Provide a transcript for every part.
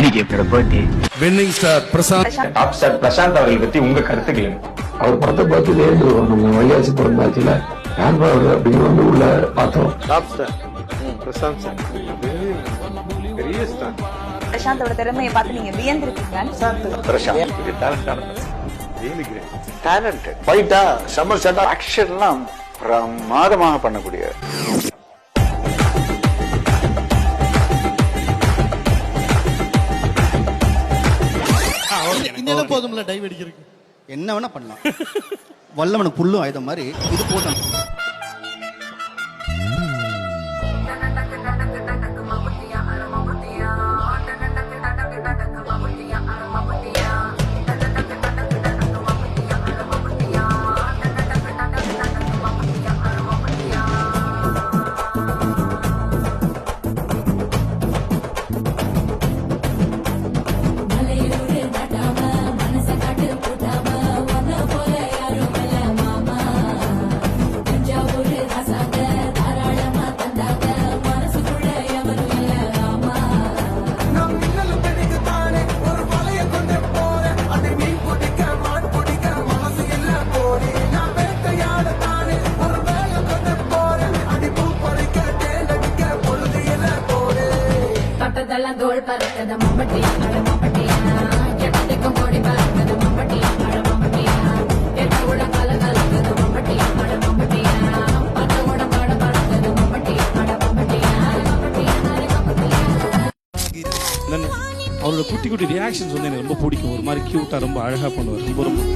இன்னைக்கு என்னோட birthday. Winning star Prashanth, top star Prashanth அவர்களை பத்தி உங்க கருத்துக்கள் என்ன? அவர் படத்தை பார்த்து நம்ம வைகாசி பிறந்தாச்சுல யார் அப்படிங்கிற உள்ள பார்த்தோம். டாப் ஸ்டார் பிரசாந்த் சார், பெரிய ஸ்டார். பிரசாந்தோட திறமையை பார்த்து நீங்க வியந்திருக்கீங்க. டேலண்டட், ஃபைட்டா சம்மர் ஷாட், ஆக்ஷன்லாம் பிரமாதமாக பண்ணக்கூடிய. போதும்ல டைவ் அடிக்கிறதுக்கு என்ன வேணா பண்ணலாம். வல்லவன புல்லும் ஆயுதம் மாதிரி இது போட்டோம். தோல் பறக்கத மம்பட்டியா அட மம்பட்டியா எட்டத்துக்கு கோடி பறக்கத மம்பட்டியா அட மம்பட்டியா எட்டோட கல கலக்கத மம்பட்டியா அட மம்பட்டியா பத்தோட பாட பறக்கத மம்பட்டியா அட மம்பட்டியா மம்பட்டியா மம்பட்டியா. அவரோட குட்டி குட்டி ரியாக்ஷன்ஸ் வந்து எனக்கு ரொம்ப பிடிக்கும். ஒரு மாதிரி கியூட்டா ரொம்ப அழகா பண்ணுவார். ரொம்ப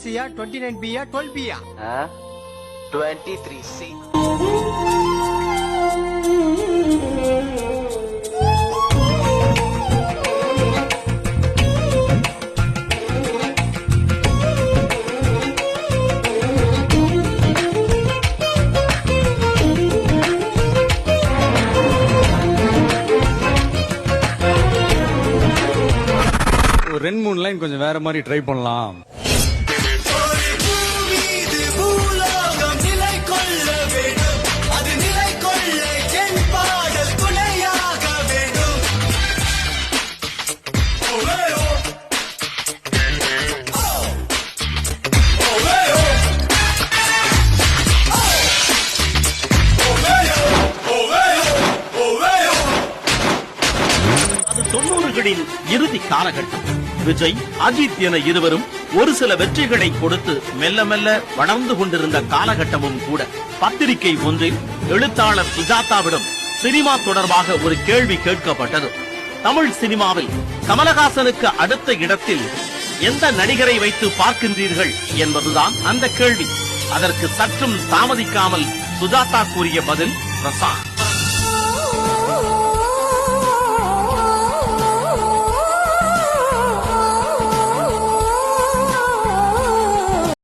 C 29 B 12 B 23 C. ஒரு 2-3 லைன் கொஞ்சம் வேற மாதிரி ட்ரை பண்ணலாம். இறுதி காலகட்டம். விஜய், அஜித் என இருவரும் ஒரு சில வெற்றிகளை கொடுத்து மெல்ல மெல்ல வளர்ந்து கொண்டிருந்த காலகட்டமும் கூட. பத்திரிகை ஒன்றில் எழுத்தாளர் சுஜாதாவிடம் சினிமா தொடர்பாக ஒரு கேள்வி கேட்கப்பட்டது. தமிழ் சினிமாவில் கமலஹாசனுக்கு அடுத்த இடத்தில் எந்த நடிகரை வைத்து பார்க்கின்றீர்கள் என்பதுதான் அந்த கேள்வி. அதற்கு சற்றும் தாமதிக்காமல் சுஜாதா கூறிய பதில் பிரசாந்த்.